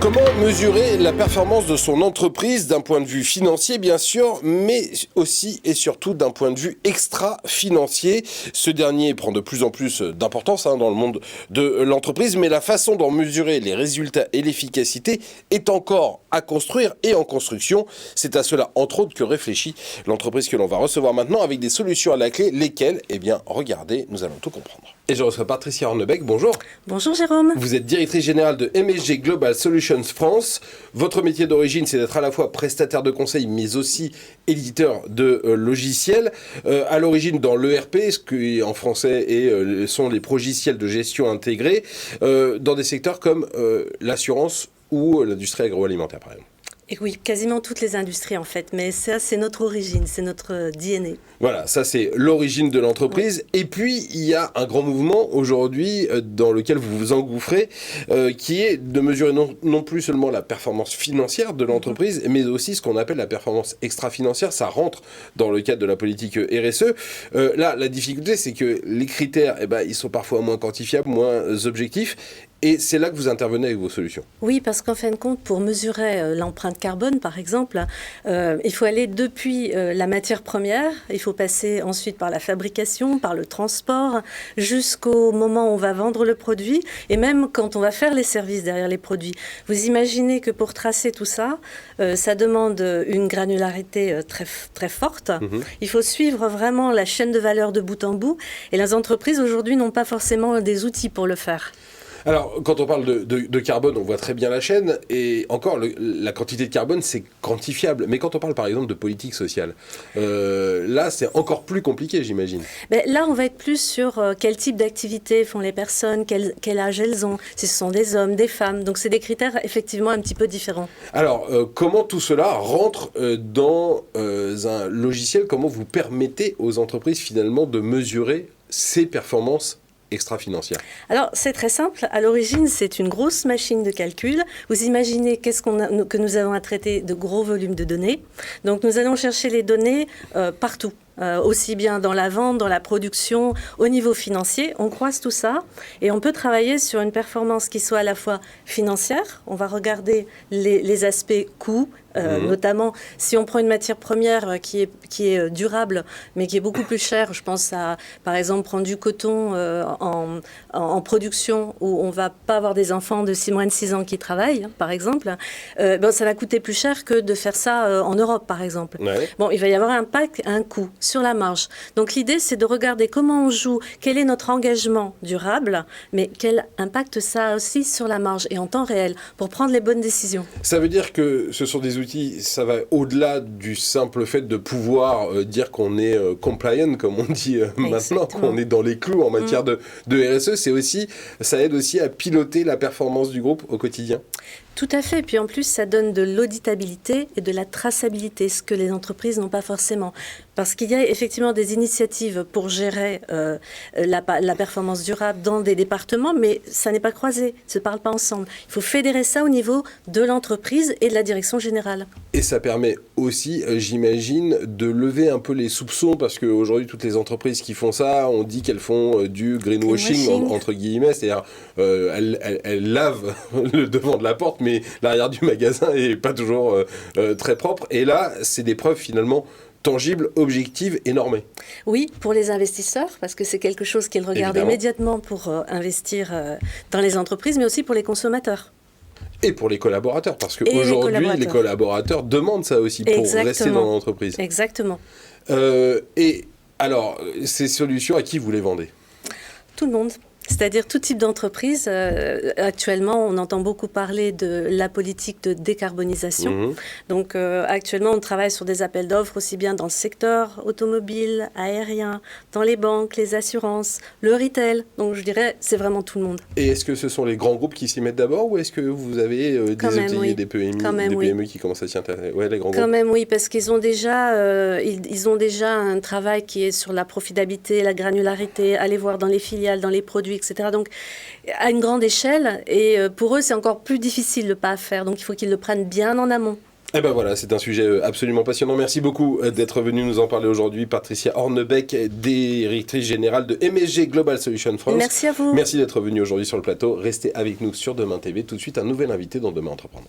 Comment mesurer la performance de son entreprise d'un point de vue financier, bien sûr, mais aussi et surtout d'un point de vue extra-financier? Ce dernier prend de plus en plus d'importance dans le monde de l'entreprise, mais la façon d'en mesurer les résultats et l'efficacité est encore à construire et en construction. C'est à cela, entre autres, que réfléchit l'entreprise que l'on va recevoir maintenant avec des solutions à la clé. Lesquelles? Eh bien, regardez, nous allons tout comprendre. Et je reçois Patricia Hornebeck. Bonjour. Bonjour Jérôme. Vous êtes directrice générale de MSG Global Solutions France. Votre métier d'origine, c'est d'être à la fois prestataire de conseil, mais aussi éditeur de logiciels. À l'origine dans l'ERP, ce qui en français sont les progiciels de gestion intégrés, dans des secteurs comme l'assurance ou l'industrie agroalimentaire, par exemple. Et oui, quasiment toutes les industries en fait, mais ça c'est notre origine, c'est notre DNA. Voilà, ça c'est l'origine de l'entreprise. Ouais. Et puis il y a un grand mouvement aujourd'hui dans lequel vous vous engouffrez, qui est de mesurer non plus seulement la performance financière de l'entreprise, mais aussi ce qu'on appelle la performance extra-financière. Ça rentre dans le cadre de la politique RSE. Là, la difficulté, c'est que les critères, ils sont parfois moins quantifiables, moins objectifs. Et c'est là que vous intervenez avec vos solutions. Oui, parce qu'en fin de compte, pour mesurer l'empreinte carbone, par exemple, il faut aller depuis la matière première, il faut passer ensuite par la fabrication, par le transport, jusqu'au moment où on va vendre le produit, et même quand on va faire les services derrière les produits. Vous imaginez que pour tracer tout ça, ça demande une granularité très, très forte. Il faut suivre vraiment la chaîne de valeur de bout en bout, et les entreprises aujourd'hui n'ont pas forcément des outils pour le faire. Alors, quand on parle de carbone, on voit très bien la chaîne. Et encore, la quantité de carbone, c'est quantifiable. Mais quand on parle, par exemple, de politique sociale, là, c'est encore plus compliqué, j'imagine. Là, on va être plus sur quel type d'activité font les personnes, quel âge elles ont, si ce sont des hommes, des femmes. Donc, c'est des critères, effectivement, un petit peu différents. Alors, comment tout cela rentre dans un logiciel? Comment vous permettez aux entreprises, finalement, de mesurer ces performances extra-financière? Alors, c'est très simple. À l'origine, c'est une grosse machine de calcul. Vous imaginez que nous avons à traiter de gros volumes de données. Donc, nous allons chercher les données partout. Aussi bien dans la vente, dans la production, au niveau financier. On croise tout ça et on peut travailler sur une performance qui soit à la fois financière. On va regarder les aspects coûts, notamment si on prend une matière première qui est durable, mais qui est beaucoup plus chère. Je pense à, par exemple, prendre du coton en production où on ne va pas avoir des enfants de moins de 6 ans qui travaillent, par exemple. Ça va coûter plus cher que de faire ça en Europe, par exemple. Ouais. Bon, il va y avoir un coût sur la marge. Donc l'idée, c'est de regarder comment on joue, quel est notre engagement durable, mais quel impact ça a aussi sur la marge et en temps réel pour prendre les bonnes décisions. Ça veut dire que ce sont des outils, ça va au-delà du simple fait de pouvoir dire qu'on est compliant, comme on dit maintenant, qu'on est dans les clous en matière de RSE. Ça aide aussi à piloter la performance du groupe au quotidien. Tout à fait. Puis en plus, ça donne de l'auditabilité et de la traçabilité, ce que les entreprises n'ont pas forcément. Parce qu'il y a effectivement des initiatives pour gérer la performance durable dans des départements, mais ça n'est pas croisé, ça ne parle pas ensemble. Il faut fédérer ça au niveau de l'entreprise et de la direction générale. Et ça permet aussi, j'imagine, de lever un peu les soupçons, parce qu'aujourd'hui, toutes les entreprises qui font ça, on dit qu'elles font du greenwashing, entre guillemets, c'est-à-dire elles lavent le devant de la porte, mais l'arrière du magasin n'est pas toujours très propre. Et là, c'est des preuves finalement tangibles, objectives et normées. Oui, pour les investisseurs, parce que c'est quelque chose qu'ils regardent immédiatement pour investir dans les entreprises, mais aussi pour les consommateurs. Et pour les collaborateurs, parce qu'aujourd'hui, les collaborateurs demandent ça aussi pour rester dans l'entreprise. Exactement. Et alors, ces solutions, à qui vous les vendez ? Tout le monde. C'est-à-dire tout type d'entreprise. Actuellement, on entend beaucoup parler de la politique de décarbonisation. Donc actuellement, on travaille sur des appels d'offres aussi bien dans le secteur automobile, aérien, dans les banques, les assurances, le retail. Donc je dirais, c'est vraiment tout le monde. Et est-ce que ce sont les grands groupes qui s'y mettent d'abord ou est-ce que vous avez des ETI, des PME qui commencent à s'y intéresser? Ouais, les grands groupes. Quand même, oui, parce qu'ils ont déjà, ils ont déjà un travail qui est sur la profitabilité, la granularité, aller voir dans les filiales, dans les produits, etc. Donc, à une grande échelle. Et pour eux, c'est encore plus difficile le pas à faire. Donc, il faut qu'ils le prennent bien en amont. Eh ben voilà, c'est un sujet absolument passionnant. Merci beaucoup d'être venu nous en parler aujourd'hui. Patricia Hornebeck, directrice générale de MSG Global Solutions France. Merci à vous. Merci d'être venu aujourd'hui sur le plateau. Restez avec nous sur Demain TV. Tout de suite, un nouvel invité dans Demain Entreprendre.